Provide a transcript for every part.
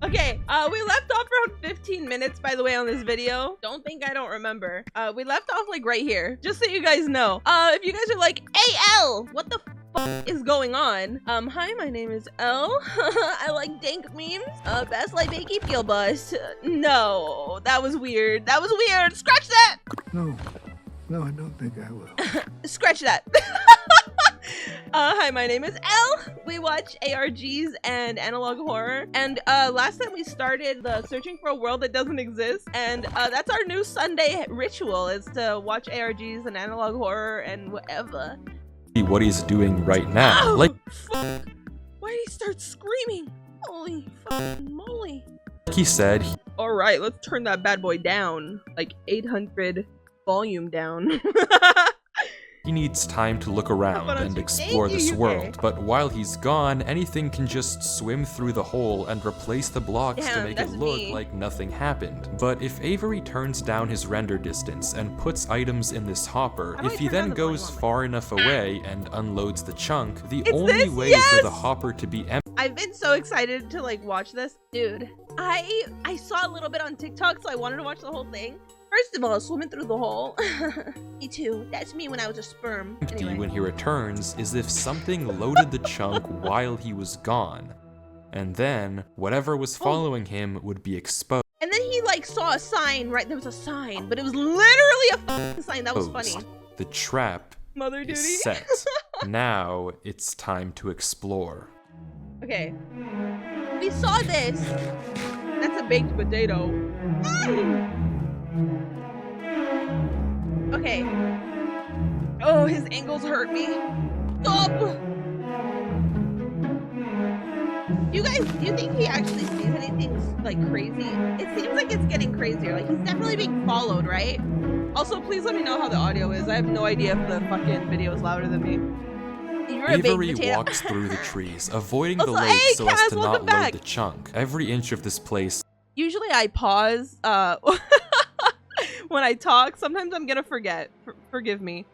Okay, we left off around 15 minutes, by the way, on this video. Don't think I don't remember. We left off like right here, just so you guys know. If you guys are like, AL, what the fuck is going on? Hi, my name is L. I like dank memes. Best like Bakey Peel Bust. No, that was weird. That was weird. Scratch that. No, I don't think I will. Scratch that. Hi, my name is Elle. We watch ARGs and analog horror. And last time we started the searching for a world that doesn't exist. And that's our new Sunday ritual, is to watch ARGs and analog horror and whatever. What he's doing right now. Oh, like, fuck. Why did he start screaming? Holy fucking moly. he said, All right, let's turn that bad boy down. Like 800 volume down. he needs time to look around and explore this world, but while he's gone, anything can just swim through the hole and replace the blocks to make it look like nothing happened. But if Avery turns down his render distance and puts items in this hopper, if he then goes far enough away and unloads the chunk, the only way for the hopper to be empty. I've been so excited to like watch this. Dude, I saw a little bit on TikTok, so I wanted to watch the whole thing. First of all, swimming through the hole. Me too. That's me when I was a sperm. Anyway. When he returns is if something loaded the chunk while he was gone. And then, whatever was following him would be exposed. And then he like saw a sign, right? There was a sign, but it was literally a f***ing sign. That was funny. The trap Mother duty. is set. Now, it's time to explore. Okay. We saw this. That's a baked potato. Okay. Oh, his ankles hurt me. Stop! You guys, do you think he actually sees anything like crazy? It seems like it's getting crazier. Like he's definitely being followed, right? Also, please let me know how the audio is. I have no idea if the fucking video is louder than me. You're Avery walks through the trees, avoiding the lake so as to not load the chunk. Every inch of this place. Usually I pause when I talk. Sometimes I'm gonna forget. Forgive me.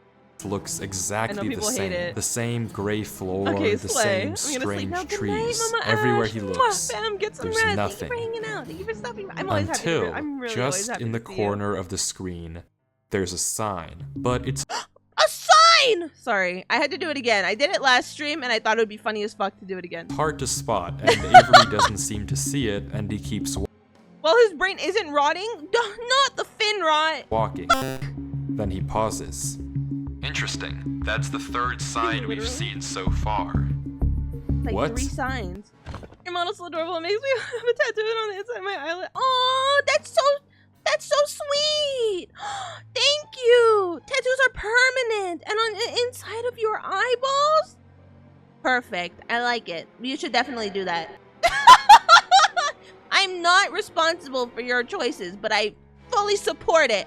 Looks exactly the same. The same gray floor, the same strange trees. Everywhere he looks, there's nothing. Until, just in the corner of the screen, there's a sign. But it's a sign! Sorry, I had to do it again. I did it last stream and I thought it would be funny as fuck to do it again. Hard to spot, and Avery doesn't seem to see it, and he keeps well, his brain isn't rotting. Not the fin rot. Walking. Then he pauses. Interesting. That's the third sign we've seen so far. Like what? 3 signs. Your model's so adorable. It makes me have a tattoo on the inside of my eyelid. Oh, that's so sweet. Thank you. Tattoos are permanent and on the inside of your eyeballs. Perfect. I like it. You should definitely do that. I'm not responsible for your choices, but I fully support it.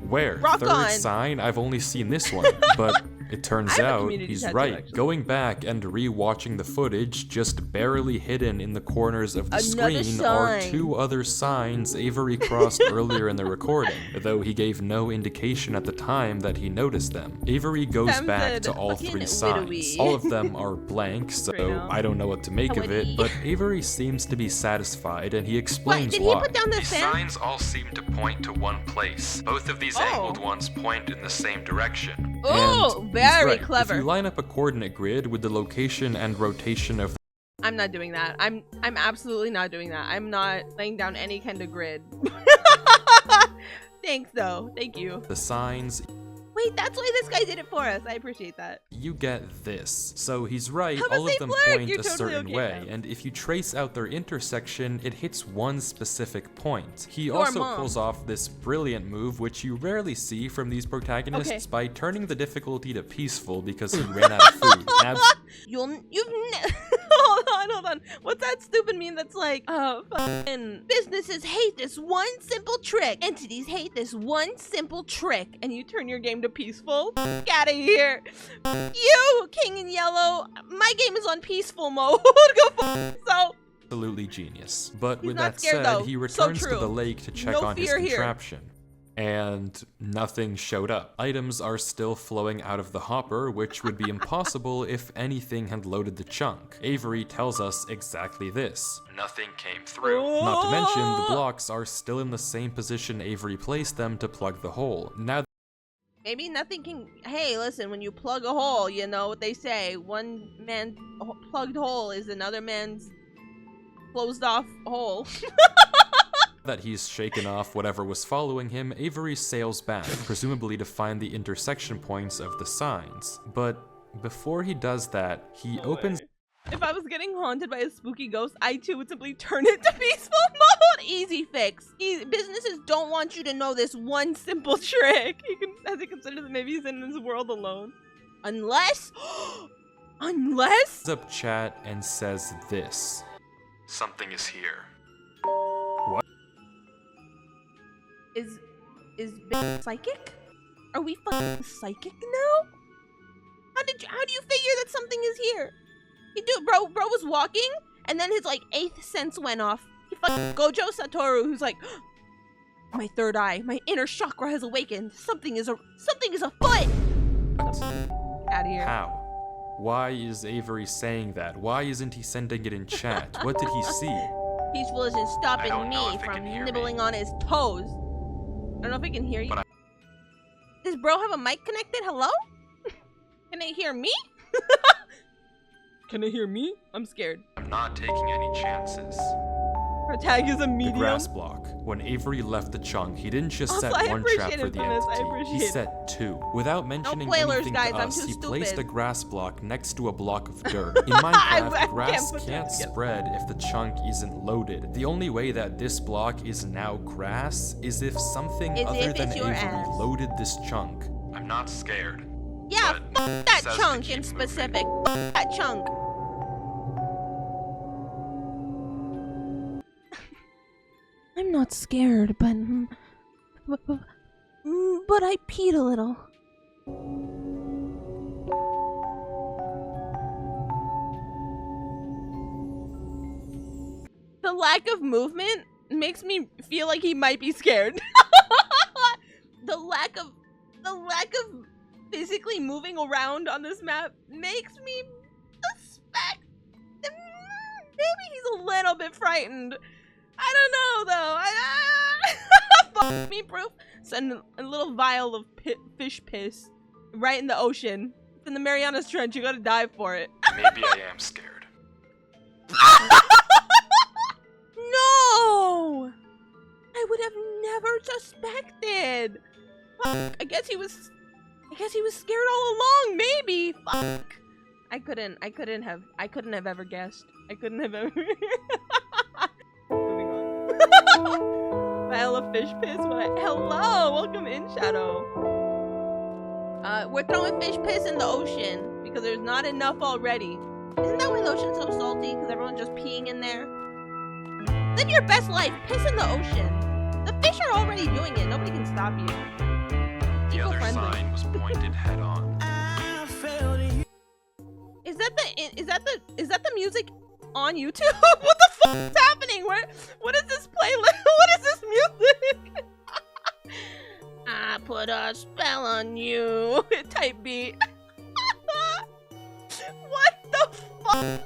Where? Third sign? I've only seen this one, but it turns out he's right. Actually. Going back and re-watching the footage, just barely hidden in the corners of the screen are 2 other signs Avery crossed earlier in the recording, though he gave no indication at the time that he noticed them. Avery goes back to all 3 signs. All of them are blank, so I don't know what to make of it, but Avery seems to be satisfied, and he explains why. These signs all seem to point to one place. Both of these angled ones point in the same direction. Oh, very clever. If you line up a coordinate grid with the location and rotation of I'm not doing that. I'm absolutely not doing that. I'm not laying down any kind of grid. Thanks though. Thank you. The signs. Wait, that's why this guy did it for us. I appreciate that. You get this. So he's right, all of them point a certain way, and if you trace out their intersection, it hits one specific point. He also pulls off this brilliant move, which you rarely see from these protagonists, by turning the difficulty to peaceful because he ran out of food. Hold on. What's that stupid meme that's like, fucking businesses hate this one simple trick. Entities hate this one simple trick. And you turn your game to peaceful? Get out of here. You, King in Yellow, my game is on peaceful mode. So. Absolutely genius. But with that said, he returns to the lake to check on his contraption. and nothing showed up. Items are still flowing out of the hopper, which would be impossible if anything had loaded the chunk. Avery tells us exactly this. Nothing came through. Not to mention, the blocks are still in the same position Avery placed them to plug the hole. Now Maybe nothing can. Hey, listen, when you plug a hole, you know what they say. One man's plugged hole is another man's closed off hole. that he's shaken off whatever was following him, Avery sails back, presumably to find the intersection points of the signs. But before he does that, he opens. If I was getting haunted by a spooky ghost, I too would simply turn it to peaceful mode. Easy fix. Businesses don't want you to know this one simple trick. Has he considered that maybe he's in his world alone? Unless up chat and says this. Something is here. What? Is psychic? Are we fucking psychic now? How do you figure that something is here? Bro was walking, and then his like 8th sense went off. He fucking Gojo Satoru, who's like, my third eye, my inner chakra has awakened. Something is afoot. Out of here. How? Why is Avery saying that? Why isn't he sending it in chat? What did he see? Peaceful isn't stopping I don't know me if it from can hear nibbling me. on his toes. I don't know if he can hear you. But Does bro have a mic connected? Hello? Can they hear me? Can they hear me? I'm scared. I'm not taking any chances. Her tag is a The medium. grass block. When Avery left the chunk, he didn't just Also, set I one trap appreciate for it the from this. I entity. He appreciate it. set 2. Without mentioning spoilers, anything guys, to I'm us, too he placed stupid. a grass block next to a block of dirt. In Minecraft, I grass can't put can't that together. spread if the chunk isn't loaded. The only way that this block is now grass is if something Is other if than it's your Avery ass. loaded this chunk. I'm not scared. Yeah, But fuck that says to chunk keep in moving. specific. Fuck that chunk. I'm not scared, but I peed a little. The lack of movement makes me feel like he might be scared. the lack of physically moving around on this map makes me suspect that maybe he's a little bit frightened. I don't know though. Fuck me proof. Send a little vial of fish piss right in the ocean. It's in the Marianas Trench. You gotta dive for it. Maybe I am scared. No! I would have never suspected. Fuck. I guess he was scared all along. Maybe. Fuck. I couldn't have ever guessed. I couldn't have ever. Moving on. Vial of fish piss. Hello, welcome in, Shadow. We're throwing fish piss in the ocean because there's not enough already. Isn't that why the ocean's so salty? Because everyone's just peeing in there. Live your best life. Piss in the ocean. The fish are already doing it. Nobody can stop you. The other sign was pointed head on. Is that the music on YouTube? What the fuck is happening? What is this playlist? What is this music? I put a spell on you. Type beat. What the fuck?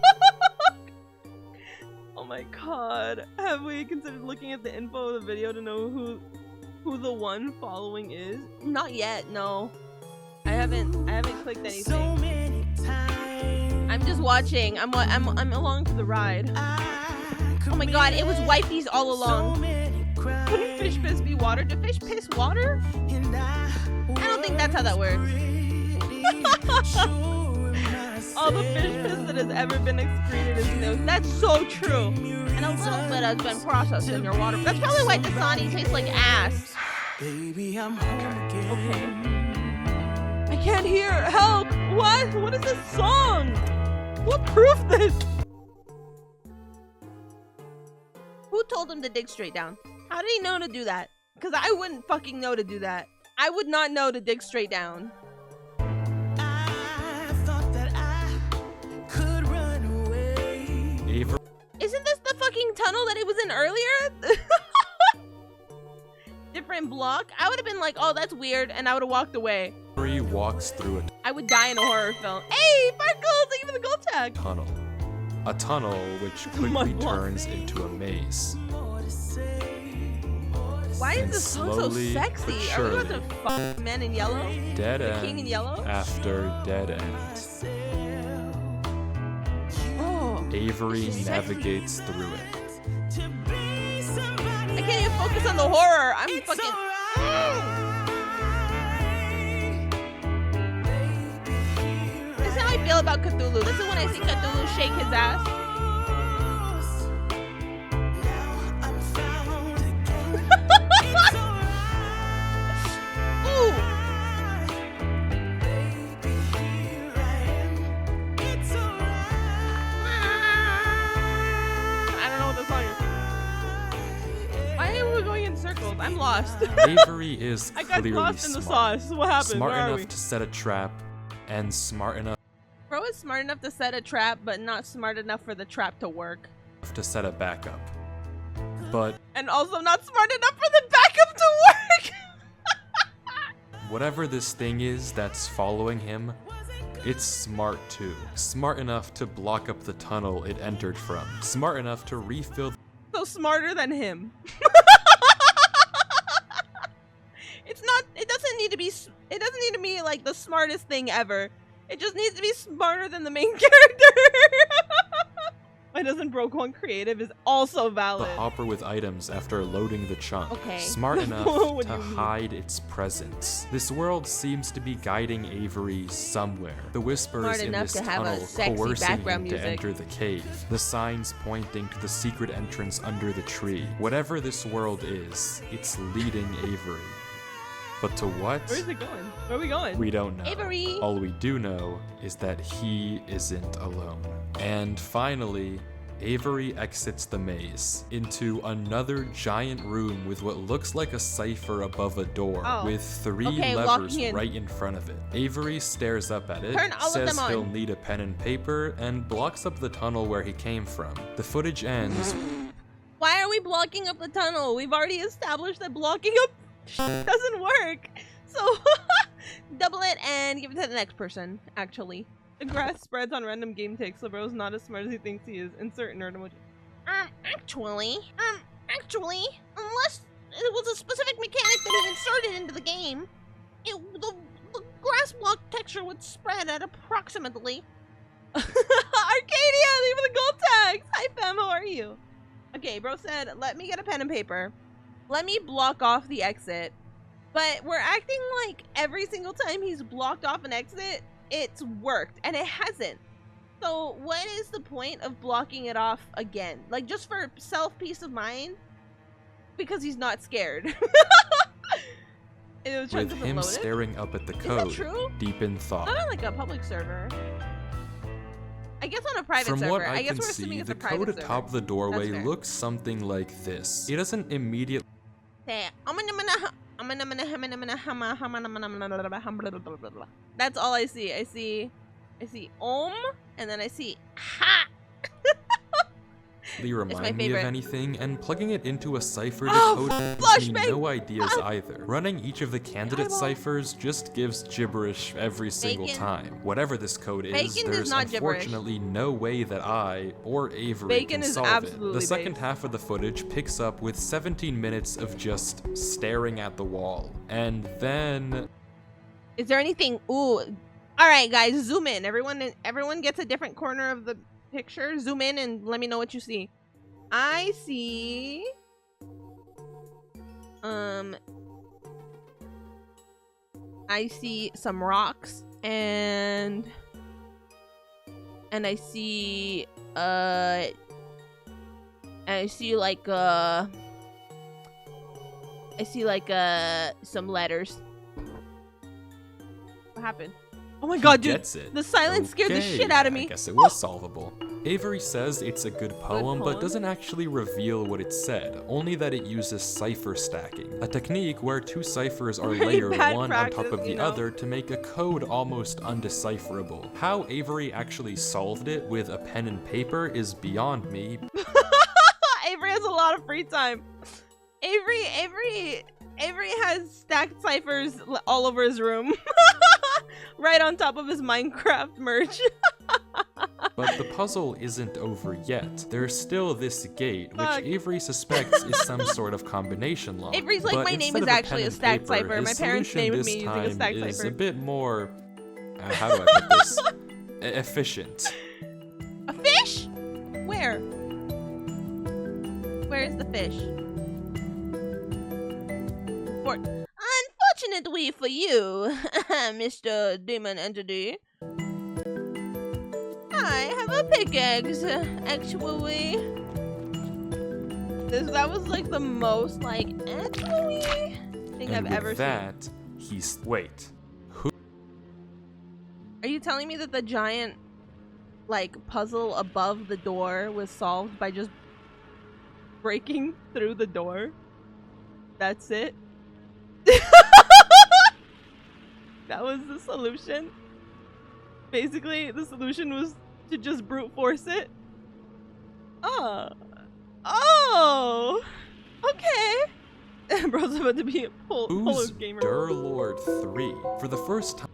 Oh my god. Have we considered looking at the info of the video to know who the one following is? Not yet, no. I haven't clicked anything. So many times. I'm just watching. I'm along for the ride. Oh my god, it was wifeys all along. Couldn't fish piss be water? Do fish piss water? I don't think that's how that works. All the fish piss that has ever been excreted is new. That's so true. And a little bit has been processed in your water. That's probably why Dasani tastes like ass. Baby, I'm home again. Okay. I can't hear. Help! What? What is this song? Who approved this? Who told him to dig straight down? How did he know to do that? Because I wouldn't fucking know to do that. I would not know to dig straight down. I thought that I could run away. Avery Isn't this the fucking tunnel that he was in earlier? different block, I would have been like, oh, that's weird, and I would have walked away. Avery walks through I would die in a horror film. Hey, 5 gold! Thank you for the gold tag. tunnel. A tunnel which quickly turns into a maze. Why And is this look so slowly but sexy? Are we surely, about to fuck men in yellow? Dead The end king in yellow? after dead end. Oh. Avery navigates through it. I can't even focus on the horror. I'm fucking. This is how I feel about Cthulhu. This is when I see Cthulhu shake his ass. Ooh. I don't know what the song is. Why are we going in circles? I'm lost. Avery is I got clearly lost in the smart. sauce. What happened? Smart Where are enough we? to set a trap and smart enough Bro is smart enough to set a trap, but not smart enough for the trap to work. to set a backup. But And also not smart enough for the backup to work! whatever this thing is that's following him, it's smart too. Smart enough to block up the tunnel it entered from. Smart enough to refill So smarter than him. It doesn't need to be like the smartest thing ever. It just needs to be smarter than the main character. Why doesn't Broke One Creative is also the valid. hopper with items after loading the chunk. Okay. Smart enough What do to you mean? hide its presence. This world seems to be guiding Avery somewhere. The whispers Smart in enough this to have a tunnel sexy coercing background him to music. enter the cave. The signs pointing to the secret entrance under the tree. Whatever this world is, it's leading Avery. But to what? Where is it going? Where are we going? We don't know. Avery! All we do know is that he isn't alone. And finally, Avery exits the maze into another giant room with what looks like a cipher above a door Oh. with 3 Okay, levers walking in. right in front of it. Avery stares up at it, Turn all of says them on. he'll need a pen and paper, and blocks up the tunnel where he came from. The footage ends. Why are we blocking up the tunnel? We've already established that blocking up doesn't work. So double it and give it to the next person, actually. The grass spreads on random game takes, so bro's not as smart as he thinks he is. Insert nerd emoji. Actually, unless it was a specific mechanic that he inserted into the game, the grass block texture would spread at approximately. Arcadia, leave the gold tags. Hi fam, how are you? Okay, bro said, let me get a pen and paper. Let me block off the exit. But we're acting like every single time he's blocked off an exit, it's worked, and it hasn't. So what is the point of blocking it off again? Like, just for peace of mind? Because he's not scared. It was With chunks of him loaded? staring up at the that code, true? deep in thought. Not on like a public server. I guess on a private From server. what I guess can we're assuming see, it's the a private code server. atop the doorway fair. looks something like this. It doesn't immediately That's all I see. I see Om, and then I see ha. remind me of favorite. anything, and plugging it into a cipher to Oh, code gives me flashbang! no ideas either. Running each of the candidate Eyeball. ciphers just gives gibberish every single Bacon. time. Whatever this code is, Bacon is there's not gibberish. unfortunately no way that I or Avery Bacon can is solve it. absolutely The second base. half of the footage picks up with 17 minutes of just staring at the wall. And then Is there anything? Ooh. All right, guys, zoom in. Everyone gets a different corner of the picture. Zoom in and let me know what you see. I see. I see some rocks and I see some letters. What happened? Oh my god, dude. gets it. The silence scared the Okay, shit out of me. I guess it was solvable. Avery says it's a good poem, but poem? doesn't actually reveal what it said, only that it uses cipher stacking, a technique where 2 ciphers are Pretty layered bad one on top practice, of the you know? other to make a code almost undecipherable. How Avery actually solved it with a pen and paper is beyond me. Avery has a lot of free time. Avery Avery has stacked ciphers all over his room. Right on top of his Minecraft merch. But the puzzle isn't over yet. There's still this gate, which Avery suspects is some sort of combination lock. Avery's like, but my name instead is of a actually pen a and stacked paper, cipher. My his parents solution named this me using a time stacked is cipher. a bit more, how do I put this? Efficient. A fish? Where? Where is the fish? Unfortunately for you, Mr. Demon Entity, I have a pickaxe, actually. That was like the most like actually thing I've ever that, he's wait. Who? Are you telling me that the giant like puzzle above the door was solved by just breaking through the door? That's it? That was the solution? Basically, the solution was to just brute force it? Oh, okay. Bro's about to be a full gamer. Durlord 3? For the first time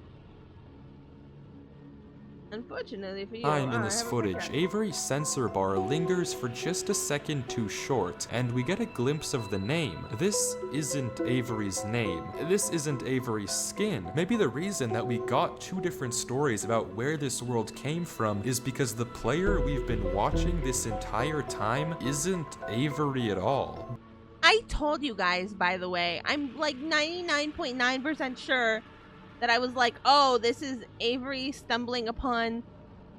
Unfortunately for you, in this footage, Avery's sensor bar lingers for just a second too short, and we get a glimpse of the name. This isn't Avery's name. This isn't Avery's skin. Maybe the reason that we got two different stories about where this world came from is because the player we've been watching this entire time isn't Avery at all. I told you guys, by the way, I'm like 99.9% sure that I was like, oh, this is Avery stumbling upon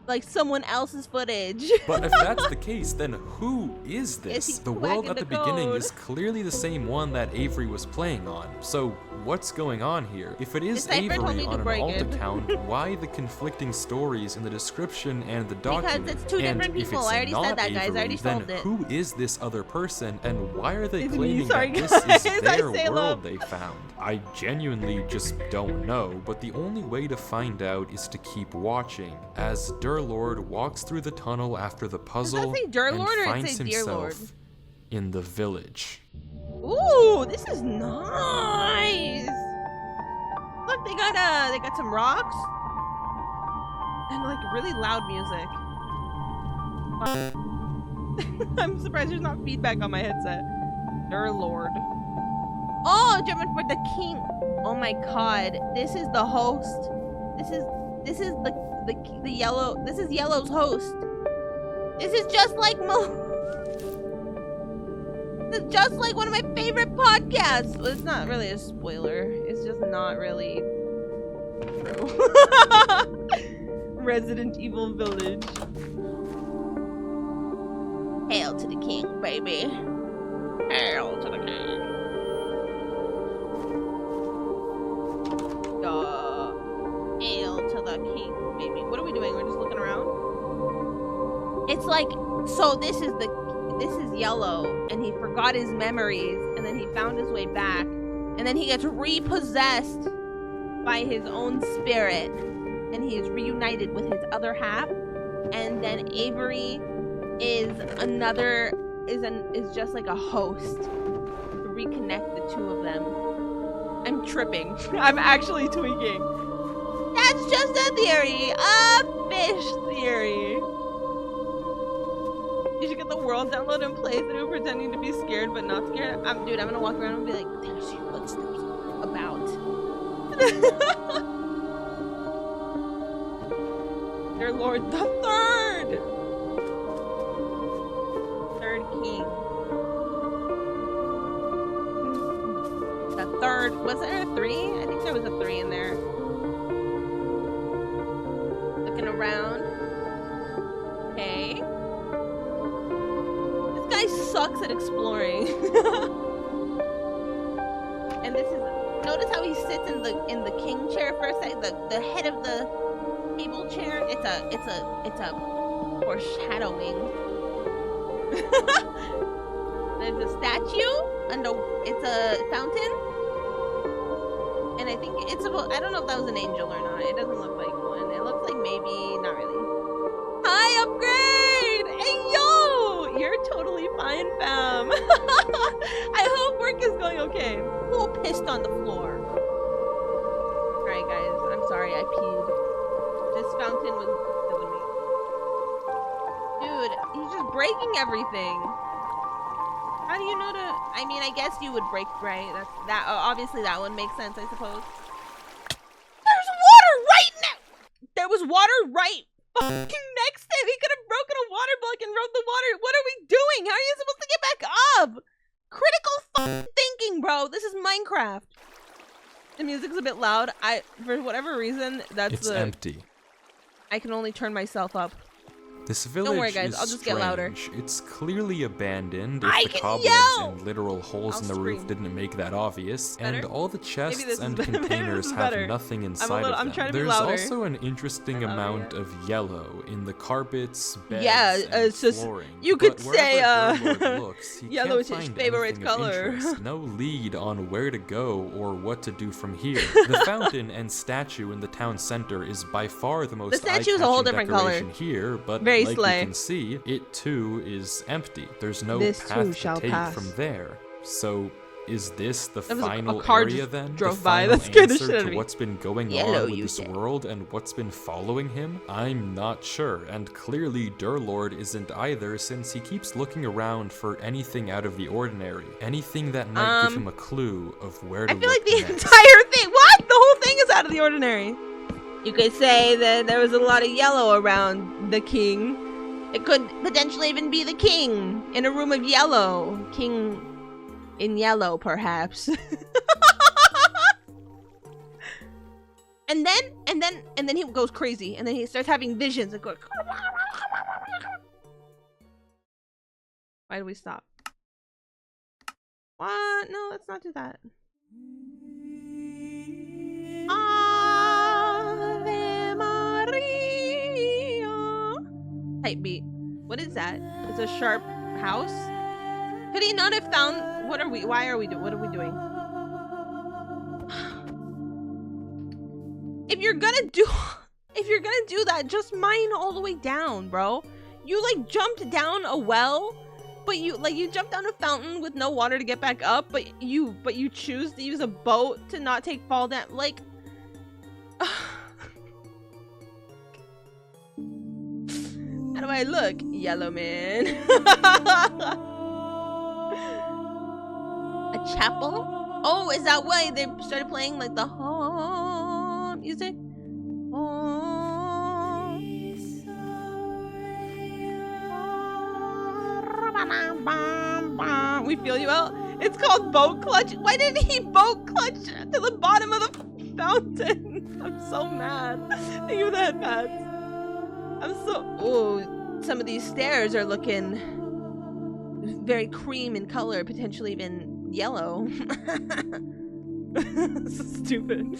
like someone else's footage. But if that's the case, then who is this? The world at the beginning code? is clearly the same one that Avery was playing on. So what's going on here? If it is Avery on an alt account, why the conflicting stories in the description and the document? Because it's two different and if people. it's I already not said that, guys. Avery, I already then solved it. who is this other person, and why are they It's me. claiming Sorry, that guys. this is their I say world love. they found? I genuinely just don't know, but the only way to find out is to keep watching, as Durlord walks through the tunnel after the puzzle say Durlord or and it finds say himself Dearlord? in the village. Ooh, this is nice. Look, they got some rocks and like really loud music. I'm surprised there's not feedback on my headset. Durlord. Oh, German for the king. Oh my god, this is the host. This is the yellow. This is Yellow's host. This is just like This is just like one of my favorite podcasts. Well, it's not really a spoiler. It's just not really true. Resident Evil Village. Hail to the king, baby. Hail to the king. Hail to the king, baby. What are we doing? We're just looking around. It's like, so this is Yellow, and he forgot his memories, and then he found his way back, and then he gets repossessed by his own spirit, and he is reunited with his other half, and then Avery is just like a host to reconnect the two of them. I'm tripping. I'm actually tweaking. That's just a theory. A fish theory. You should get the world download and play through pretending to be scared but not scared. Dude, I'm gonna walk around and be like, there's your footsteps about. Dear Lord the Third! Third king. The third, was there a 3? I think there was a 3 in there. Looking around. Okay. This guy sucks at exploring. And this is, notice how he sits in the king chair for a second, the head of the table chair. It's a foreshadowing. There's a statue and it's a fountain. And I think it's about, I don't know if that was an angel or not. It doesn't look like one. It looks like maybe, not really. Hi, Upgrade! Hey, yo! You're totally fine, fam. I hope work is going okay. Cool breaking everything? How do you know to? I mean, I guess you would break, right? That obviously that would make sense, I suppose. There's water right now. There was water right fucking next to him. He could have broken a water block and rode the water. What are we doing? How are you supposed to get back up? Critical fucking thinking, bro. This is Minecraft. The music's a bit loud. For whatever reason, it's empty. I can only turn myself up. This village Don't worry, guys. is I'll just strange. get louder. It's clearly abandoned if I the can cobwebs yell! and literal holes in the roof didn't make that obvious, Better? and all the chests this and is- maybe this containers is have better. nothing inside I'm of trying them. to be There's louder. also an interesting amount of yellow in the carpets, beds, Yeah, and it's just- flooring. you could But say, wherever Durlord looks, he yellow can't is his find favorite anything of color. interest. No lead on where to go or what to do from here. The fountain and statue in the town center is by far the most statue is a whole eye-catching different color. decoration here, but Very like slay. you can see, it too is empty. There's no This too path shall to take pass. from there. So is this the There was a final car area just then? drove the by. final That scared the answer shit out of to me. what's been going Yellow, on with you this say. world and what's been following him? I'm not sure, and clearly Durlord isn't either, since he keeps looking around for anything out of the ordinary, anything that might give him a clue of where to I feel like look the next. entire thing. What? The whole thing is out of the ordinary. You could say that there was a lot of yellow around the king. It could potentially even be the king in a room of yellow. King in yellow, perhaps. and then he goes crazy, and then he starts having visions and goes. Why do we stop? What? No, let's not do that. Ave Maria. Type beat. What is that? It's a sharp house. Could he not have found? What are we? Why are we doing? What are we doing? If you're gonna do that, just mine all the way down, bro. You like jumped down a well, but you jumped down a fountain with no water to get back up, but you choose to use a boat to not take fall down. Like, how do I look, yellow man? A chapel? Oh, is that why they started playing like the home music? We feel you out. It's called boat clutch. Why didn't he boat clutch to the bottom of the fountain? I'm so mad. Thank you for the headpads. Oh, some of these stairs are looking very cream in color, potentially even yellow. So stupid.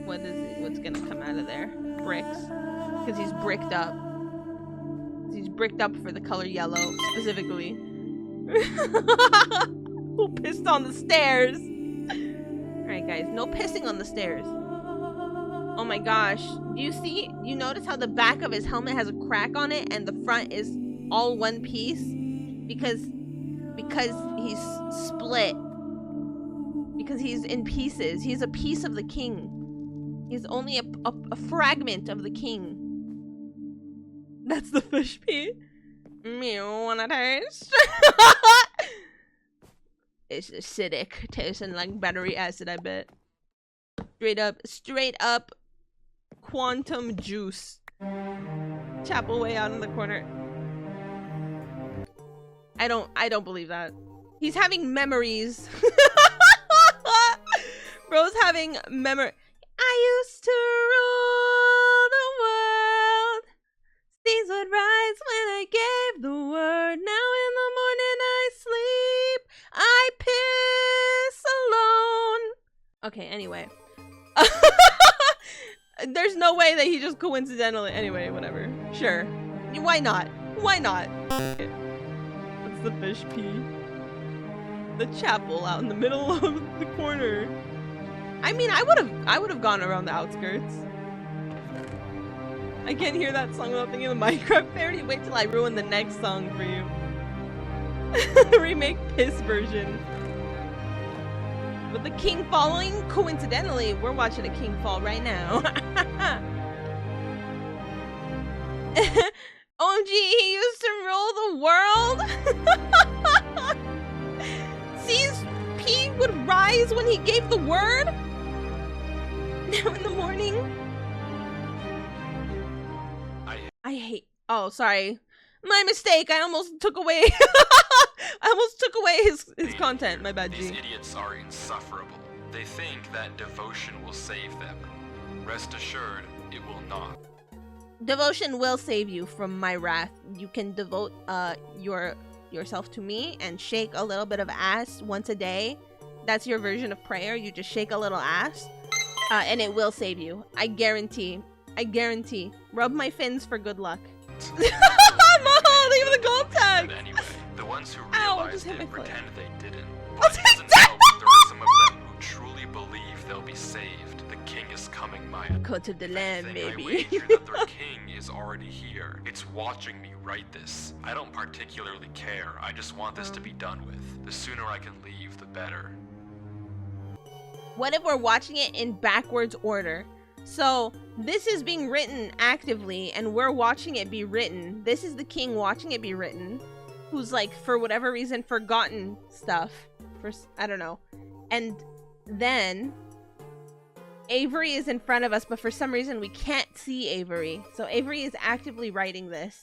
What's gonna come out of there? Bricks. Because he's bricked up. He's bricked up for the color yellow, specifically. Who pissed on the stairs? Alright guys, no pissing on the stairs. Oh my gosh. Do you see? You notice how the back of his helmet has a crack on it and the front is all one piece? Because he's split. Because he's in pieces. He's a piece of the king. He's only a fragment of the king. That's the fish pee. Me wanna taste? It's acidic, tasting like battery acid, I bet. Straight up quantum juice. Chapel way out in the corner. I don't believe that. He's having memories. Bro's having memory. I used to rule the world. Seas would rise when I gave the word. Now in the morning I sleep. I piss alone. Okay, anyway. There's no way that he just coincidentally. Anyway, whatever. Sure. Why not? Why not? What's the fish pee? The chapel out in the middle of the corner. I mean, I would have gone around the outskirts. I can't hear that song without thinking of the Minecraft parody. Wait till I ruin the next song for you. Remake piss version. With the king falling, coincidentally, we're watching a king fall right now. Oh, OMG, he used to rule the world? Sees P would rise when he gave the word? Now in the morning? I hate... Oh, sorry. My mistake. I almost took away... I almost took away his content. My bad, G. These idiots are insufferable. They think that devotion will save them. Rest assured, it will not. Devotion will save you from my wrath. You can devote yourself to me and shake a little bit of ass once a day. That's your version of prayer. You just shake a little ass, and it will save you. I guarantee. I guarantee. Rub my fins for good luck. Mom, leave the gold tag. But anyway, the ones who Ow, realized just hit my it foot. pretend they didn't. I'll But it take doesn't that. help that there are some of them who truly believe they'll be saved. The king is coming, Maya. Cut of the land, Anything, I baby. wager that their king is already here. It's watching me write this. I don't particularly care. I just want this to be done with. The sooner I can leave, the better. What if we're watching it in backwards order? So this is being written actively and we're watching it be written. This is the king watching it be written, who's like, for whatever reason, forgotten stuff. I don't know. And then Avery is in front of us, but for some reason we can't see Avery. So Avery is actively writing this.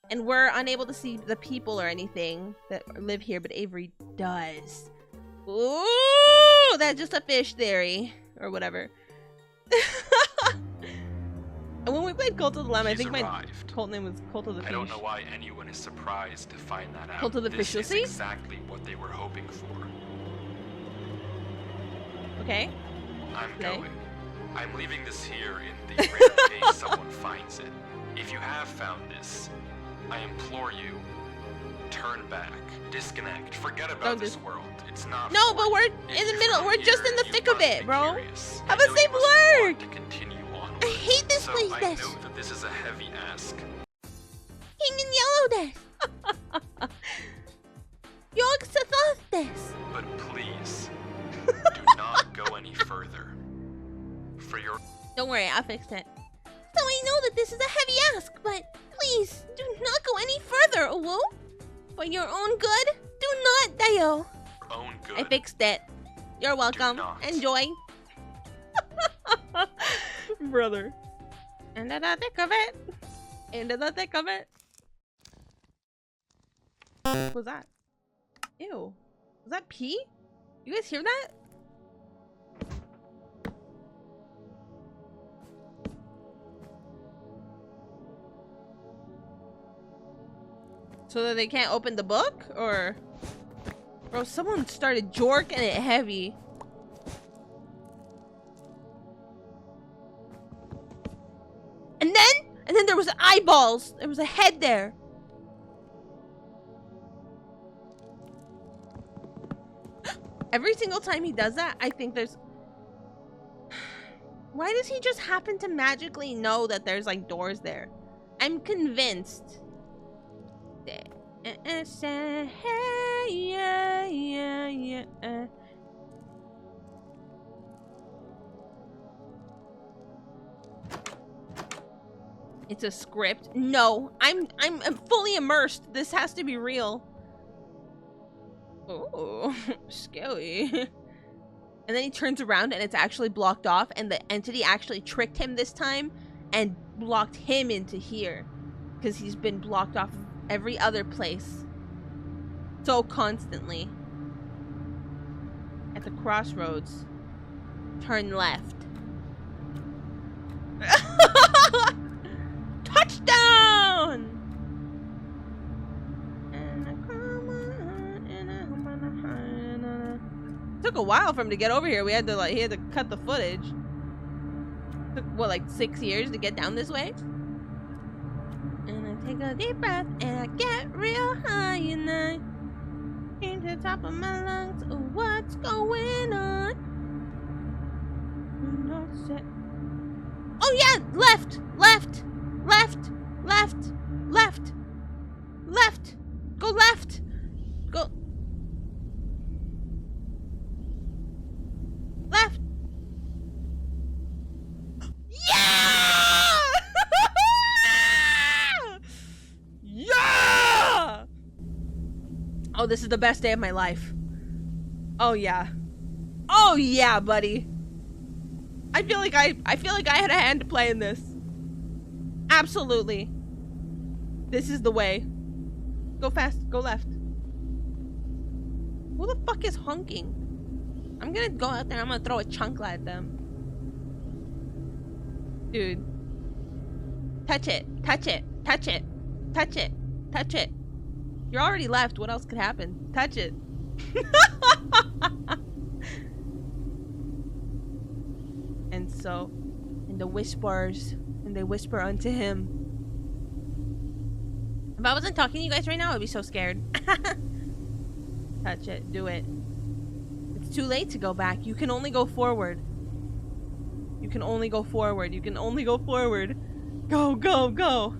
And we're unable to see the people or anything that live here, but Avery does. Ooh, that's just a fish theory. Or whatever. And when we played Cult of the Lamb, I think my cult name was Cult of the Fish. I don't know why anyone is surprised to find that out. Cult of the This is Fishlessy? exactly what they were hoping for. Okay. I'm Okay. going. I'm leaving this here in the rare case someone finds it. If you have found this, I implore you, turn back, disconnect, forget about Don't this world. It's not. No, for but you. we're If in the you're middle. from We're just here, in the you thick of must it, be bro. curious. Have I a know safe you must want word. to continue onward. I hate this So place. I This know that this is a heavy ask. king in yellow. This. Yo thought this. But please, do not go any further. For your Don't worry, I'll fix it. So I know that this is a heavy ask, but please do not go any further, Owo. For your own good, do not, Dayo. own good. I fixed it. You're welcome. not. Enjoy. Brother. Into the thick of it. Into the thick of it. What was that? Ew. Was that pee? You guys hear that? So that they can't open the book? Or... Bro, someone started jorking it heavy. And then there was eyeballs. There was a head there. Every single time he does that, I think there's... Why does he just happen to magically know that there's like doors there? I'm convinced. It's a script. No, I'm fully immersed. This has to be real. Oh, scary. And then he turns around and it's actually blocked off, and the entity actually tricked him this time and blocked him into here because he's been blocked off every other place so constantly. At the crossroads, turn left. Touchdown! Took a while for him to get over here. We had to he had to cut the footage. Took what, like 6 years to get down this way? And I take a deep breath and I get real high and I aim to the top of my lungs. Oh, what's going on? Oh yeah, left, left, left, left, left, left. Go left. Go left. Yeah! this is the best day of my life. Oh yeah. Oh yeah, buddy. I feel like I had a hand to play in this. Absolutely. This is the way. Go fast, go left. Who the fuck is honking? I'm gonna go out there, I'm gonna throw a chancla at them. Dude. Touch it, touch it, touch it, touch it, touch it. You're already left, what else could happen? Touch it. And the whispers, and they whisper unto him. If I wasn't talking to you guys right now, I'd be so scared. Touch it, do it. It's too late to go back. You can only go forward. You can only go forward. You can only go forward. Go, go, go.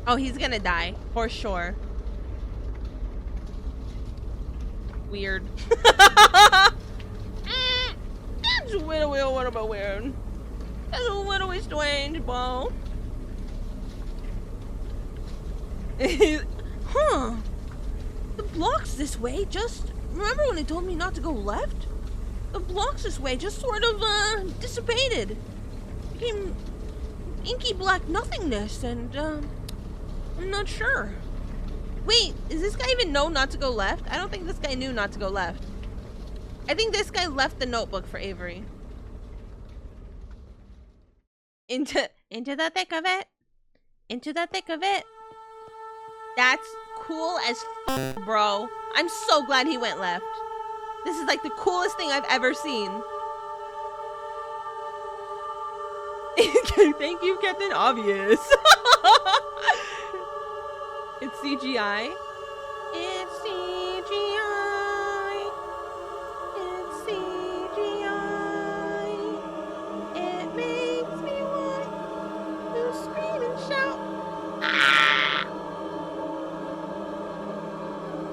Oh, he's gonna die, for sure. Weird. That's a little weird, what about weird? That's a little bit strange, bro. Huh. The block's this way, just... Remember when he told me not to go left? The block's this way, just sort of, dissipated. Became inky black nothingness, and, I'm not sure. Wait, does this guy even know not to go left? I don't think this guy knew not to go left. I think this guy left the notebook for Avery. Into the thick of it. Into the thick of it. That's cool as f, bro. I'm so glad he went left. This is like the coolest thing I've ever seen. Thank you, Captain Obvious. It's CGI. It's CGI. It's CGI. It makes me want to scream and shout. Ah!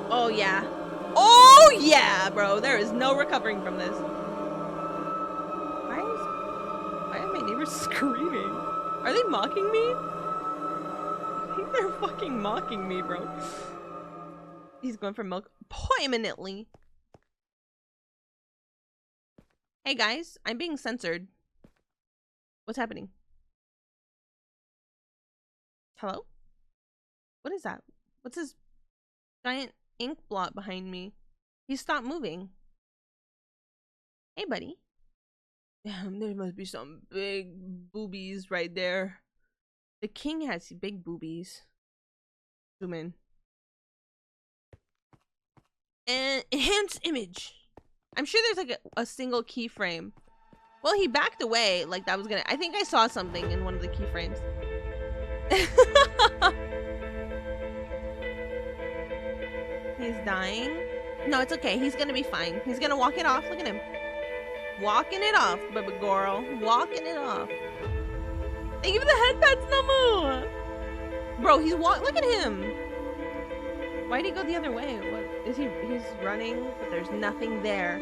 Oh yeah. Oh yeah, bro. There is no recovering from this. Why are my neighbors screaming? Are they mocking me? I think they're fucking mocking me, bro. He's going for milk permanently. Hey guys, I'm being censored. What's happening? Hello? What is that? What's this giant ink blot behind me? He stopped moving. Hey, buddy. Damn, there must be some big boobies right there. The king has big boobies. Zoom in. And enhance image. I'm sure there's like a single keyframe. Well, he backed away like that was gonna... I think I saw something in one of the keyframes. He's dying. No, it's okay. He's gonna be fine. He's gonna walk it off. Look at him. Walking it off, baby girl. Walking it off. Thank you for the headpats, Namu! Bro, he's look at him! Why'd he go the other way? What is he's running, but there's nothing there.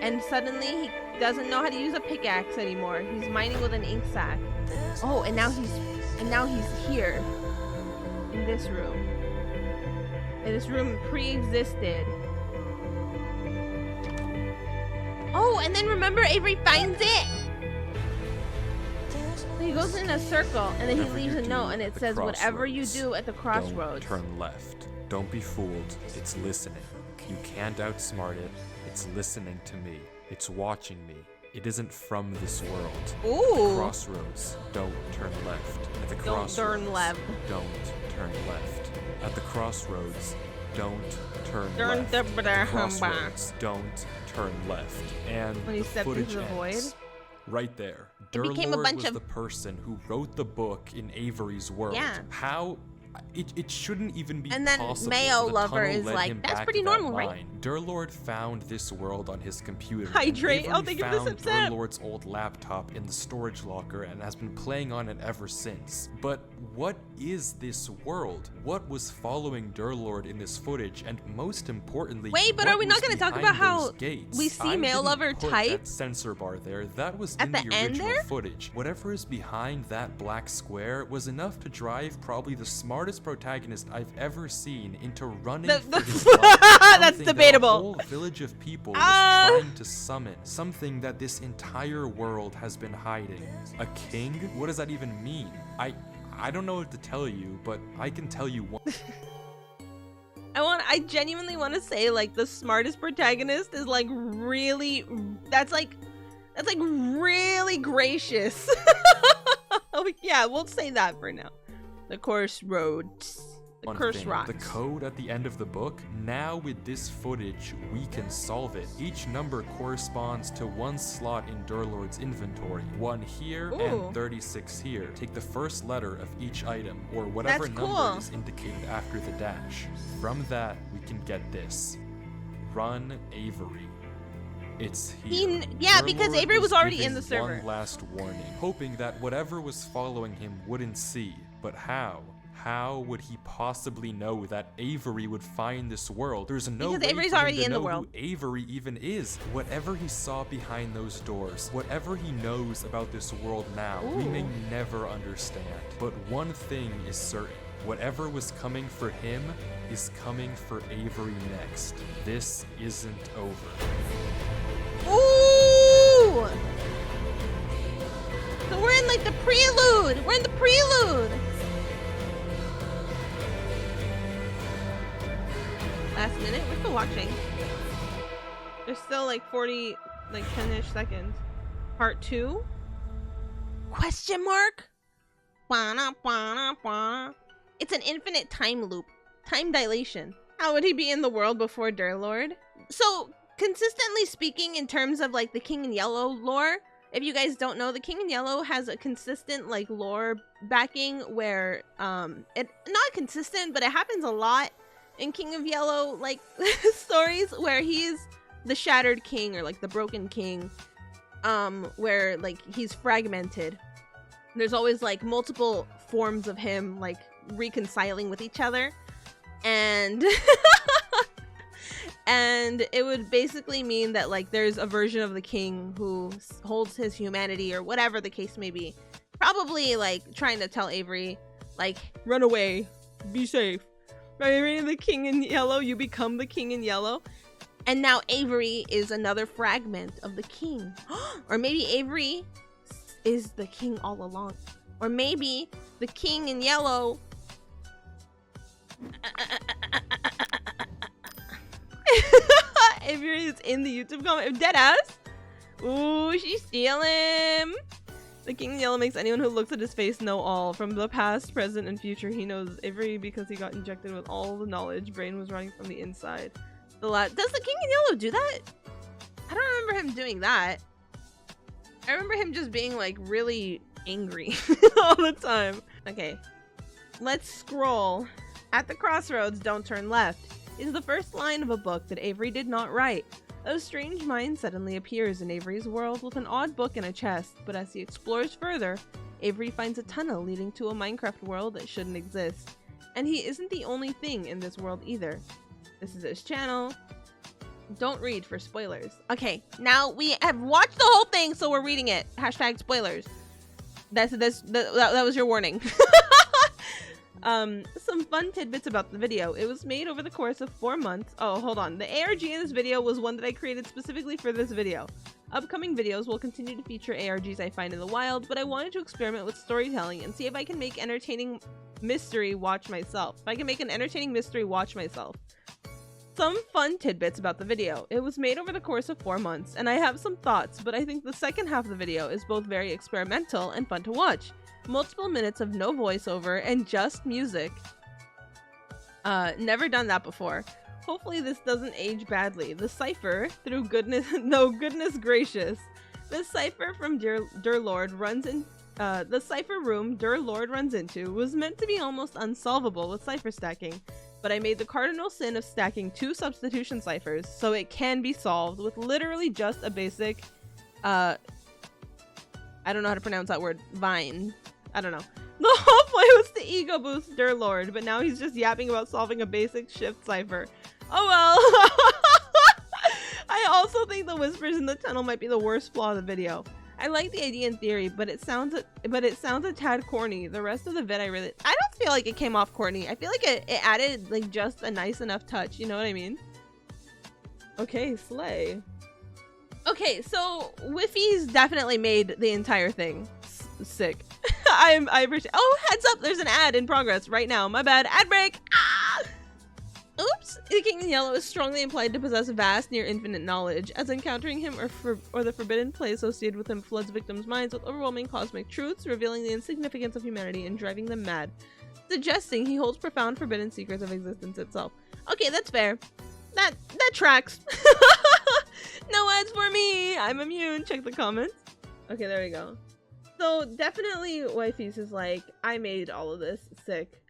And suddenly he doesn't know how to use a pickaxe anymore. He's mining with an ink sac. Oh, and now he's here. In this room. And this room pre-existed. Oh, and then remember Avery finds it! He goes in a circle, and then he leaves a note, and it says, whatever you do at the crossroads. Don't turn left. Don't be fooled. It's listening. You can't outsmart it. It's listening to me. It's watching me. It isn't from this world. Ooh. At the crossroads, don't turn left. At the crossroads, don't turn left. Don't turn left. At the crossroads, don't turn left. At the crossroads, don't turn left. And when he the stepped footage into the void. ends. Right there. It became a Durlord bunch was of... the person who wrote the book in Avery's world. Yeah. How it shouldn't even be And then possible. Mayo The Lover tunnel is led like, him that's back pretty to that normal, right? mine. Durlord found this world on his computer. and Hydrate. Oh, Avery thank you for the found sip. Durlord's old laptop in the storage locker and has been playing on it ever since. But what is this world? What was following Durlord in this footage? And most importantly, Wait, but what are we not was going to talk behind about how those gates? we see I Mail didn't Lover put type that censor bar there. That was at in the the end original there? footage. Whatever is behind that black square was enough to drive probably the smartest protagonist I've ever seen into running for his life. That's Something debatable. That a whole village of people was trying to summon. Something that this entire world has been hiding. A king? What does that even mean? I don't know what to tell you, but I can tell you one. I genuinely want to say, like, the smartest protagonist is like really, that's like really gracious. Oh, yeah, we'll say that for now. The course roads. The One curse thing, rocks. the code at the end of the book. Now with this footage, we can solve it. Each number corresponds to one slot in Durlord's inventory. 1 here Ooh. and 36 here. Take the first letter of each item, or whatever That's number cool. is indicated after the dash. From that, we can get this. Run Avery. It's here. Yeah, because Durlord Avery was already giving in the server. One last warning, hoping that whatever was following him wouldn't see. But how? How would he possibly know that Avery would find this world? There's no Because way Avery's for him already to in the know world. who Avery even is. Whatever he saw behind those doors, whatever he knows about this world now, we may Ooh. never understand. But one thing is certain. Whatever was coming for him is coming for Avery next. This isn't over. Ooh! So we're in like the prelude. We're in the prelude. Last minute? We're still watching. There's still like 40, like 10-ish seconds. Part 2? Question mark? Bwana, bwana, bwana. It's an infinite time loop. Time dilation. How would he be in the world before Durlord? So, consistently speaking, in terms of like the King in Yellow lore, if you guys don't know, the King in Yellow has a consistent like lore backing where it not consistent, but it happens a lot in King of Yellow like stories where he's the Shattered King or like the Broken King, where like he's fragmented. There's always like multiple forms of him like reconciling with each other, and and it would basically mean that like there's a version of the king who holds his humanity or whatever the case may be, probably like trying to tell Avery like run away, be safe. Avery, the King in Yellow, you become the King in Yellow, and now Avery is another fragment of the king. Or maybe Avery is the king all along, or maybe the King in Yellow Avery is in the YouTube comment. Deadass. Ooh, she's stealing. The King in Yellow makes anyone who looks at his face know all. From the past, present, and future, he knows Avery because he got injected with all the knowledge. Brain was running from the inside. Does the King in Yellow do that? I don't remember him doing that. I remember him just being like really angry all the time. Okay, let's scroll. At the crossroads, don't turn left is the first line of a book that Avery did not write. A strange mind suddenly appears in Avery's world with an odd book in a chest, but as he explores further, Avery finds a tunnel leading to a Minecraft world that shouldn't exist. And he isn't the only thing in this world either. This is his channel. Don't read for spoilers. Okay, now we have watched the whole thing, so we're reading it. Hashtag spoilers. That was your warning. Some fun tidbits about the video. It was made over the course of 4 months. Oh, hold on. The ARG in this video was one that I created specifically for this video. Upcoming videos will continue to feature ARGs I find in the wild, but I wanted to experiment with storytelling and see if I can make entertaining mystery watch myself. If I can make an entertaining mystery watch myself. Some fun tidbits about the video. It was made over the course of 4 months, and I have some thoughts, but I think the second half of the video is both very experimental and fun to watch. Multiple minutes of no voiceover and just music. Never done that before. Hopefully this doesn't age badly. The cipher, through goodness, no goodness gracious. The cipher from Durlord runs The cipher room Der Lord runs into was meant to be almost unsolvable with cipher stacking, but I made the cardinal sin of stacking 2 substitution ciphers so it can be solved with literally just a basic, I don't know how to pronounce that word, vine. I don't know. The whole point was to ego boost Der Lord, but now he's just yapping about solving a basic shift cipher. Oh well. I also think the whispers in the tunnel might be the worst flaw of the video. I like the idea in theory, but it sounds a tad corny. The rest of the vid I don't feel like it came off corny. I feel like it added like just a nice enough touch, you know what I mean? Okay, slay. Okay, so Whiffy's definitely made the entire thing sick. I appreciate. Oh, heads up, there's an ad in progress right now. My bad. Ad break. Ah! Oops. The King in Yellow is strongly implied to possess vast, near infinite knowledge, as encountering him or the forbidden play associated with him floods victims' minds with overwhelming cosmic truths, revealing the insignificance of humanity and driving them mad, suggesting he holds profound forbidden secrets of existence itself. Okay, that's fair. That tracks. No ads for me. I'm immune. Check the comments. Okay, there we go. So definitely Wifey's is like, I made all of this sick.